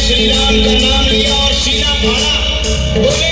श्री राम का नाम लिया और सीधा भागा बोले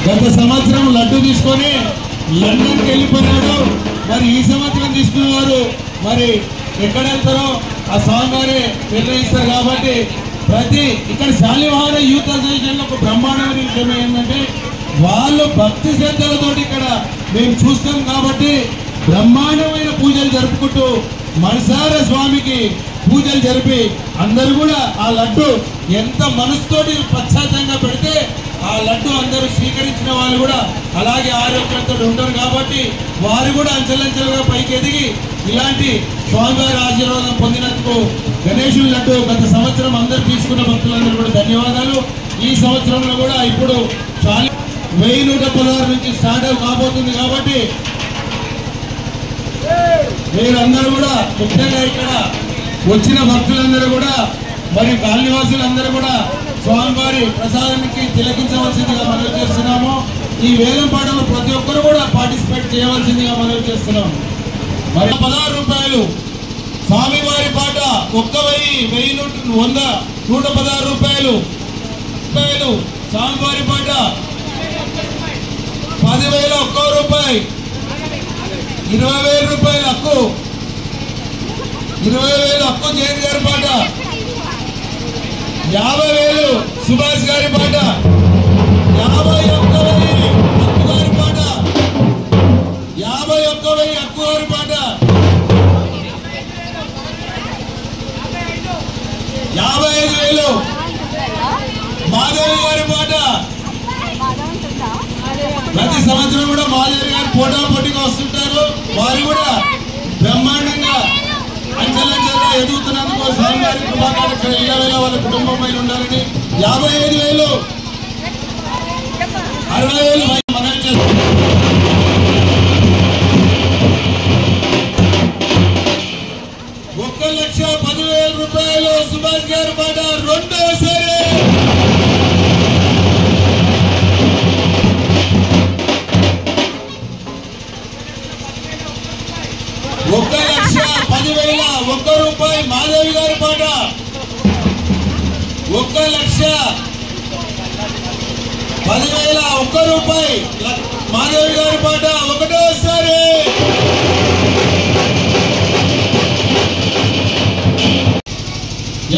గత సంవత్సరం లడ్డు తీసుకొని లండన్కి వెళ్ళిపోయినాడు. మరి ఈ సంవత్సరం తీసుకున్నవారు మరి ఎక్కడ వెళ్తారో ఆ స్వామివారే నిర్ణయిస్తారు. కాబట్టి ఇక్కడ శాలివాహన యూత్ అసోసియేషన్లో ఒక బ్రహ్మాండమైన విషయం ఏంటంటే వాళ్ళు భక్తి శ్రద్ధలతో ఇక్కడ మేము చూస్తాం. కాబట్టి బ్రహ్మాండమైన పూజలు జరుపుకుంటూ మనసారా స్వామికి పూజలు జరిపి అందరూ కూడా ఆ లడ్డు ఎంత మనసుతోటి పశ్చాత్తంగా పెడితే ఆ లడ్డు అందరూ స్వీకరించిన వాళ్ళు కూడా అలాగే ఆరోగ్యంతో ఉంటారు. కాబట్టి వారు కూడా అంచెలంచెలుగా పైకి ఎదిగి ఇలాంటి స్వామివారి ఆశీర్వాదం పొందినందుకు గణేశుని లడ్డు గత సంవత్సరం అందరూ తీసుకున్న భక్తులందరూ కూడా ధన్యవాదాలు. ఈ సంవత్సరంలో కూడా ఇప్పుడు 1116 నుంచి స్టార్ట్ కాబోతుంది. కాబట్టి మీరందరూ కూడా ముఖ్యంగా ఇక్కడ వచ్చిన భక్తులందరూ కూడా మరియు కాలనివాసులందరూ కూడా స్వామివారి ప్రసాదానికి తిలకించవలసిందిగా మనవి చేస్తున్నాము. ఈ వేలం పాటలో ప్రతి ఒక్కరు కూడా పార్టిసిపేట్ చేయవలసిందిగా మనవి చేస్తున్నాము. మరి 16 రూపాయలు స్వామివారి పాట 1,116 రూపాయలు స్వామివారి పాట 10,001 రూపాయి 20,000 రూపాయలు హక్కు 20,000 హక్కు జయంతి గారి పాట 50,000 సుభాష్ గారి పాట 51,000 హక్కు గారి పాట 51,000 హక్కు గారి పాట 55,000 మాధవి గారి పాట. ప్రతి సంవత్సరం కూడా మాధవి గారు పోటాపోటీగా వస్తుంటారు. వారు కూడా బ్రహ్మాండంగా అంచెలంచెలుగా ఎదుగుతున్నందుకు స్వామివారి కృపాకార్యక్రమం ఇళ్ళవేళ వాళ్ళ కుటుంబం పైన ఉండాలని 55,000 60,000 మనవి చేస్తారు. 1,10,000 రూపాయలు సుభాష్ గారి పాట రెండోసారి 1,10,001 రూపాయి మాధవి గారి పాట 1,10,01 రూపాయి మాధవి గారి పాట ఒకటోసారి.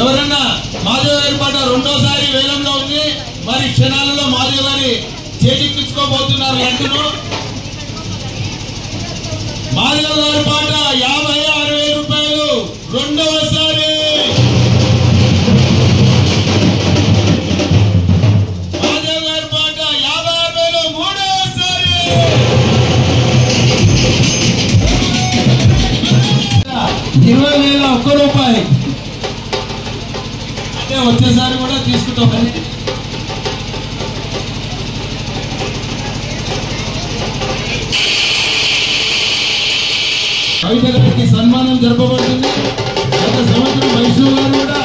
ఎవరన్నా మాధవి గారి పాట రెండోసారి వేలంలో ఉంది. మరి క్షణాలలో మాధవి గారి చేజిక్కించుకోబోతున్నారు లడ్డును. మాధవి గారి పాట 50,000 రూపాయలు రెండవసారి. మాధవి గారి పాట 56,000 మూడవసారి. 20,001 రూపాయి అంటే వచ్చేసారి కూడా తీసుకుంటామని. కవిత గారికి సన్మానం జరపబడుతుంది. గత సంవత్సరం వైష్ణవ్ గారు కూడా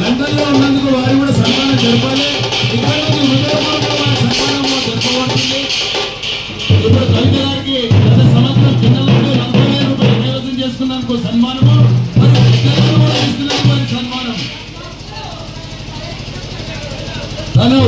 లండన్ లో ఉన్నందుకు వారు కూడా సన్మానం జరపాలి. ఇక్కడ నుంచి హృదయపూర్వకంగా వారి సన్మానం జరపబడుతుంది. ఇప్పుడు కవిత గారికి గత సంవత్సరం చిన్నలకు 40,000 రూపాయలు కైవసం చేసుకున్నందుకు సన్మానము, మరి పెద్దలను కూడా ఇస్తున్నందుకు వారి సన్మానం. తను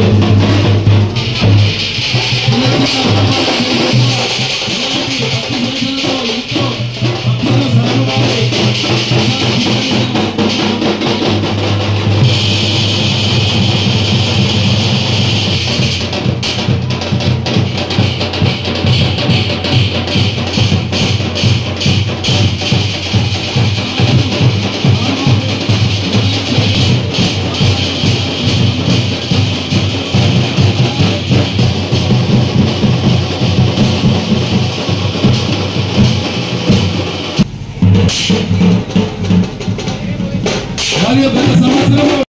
గత సంవత్సరము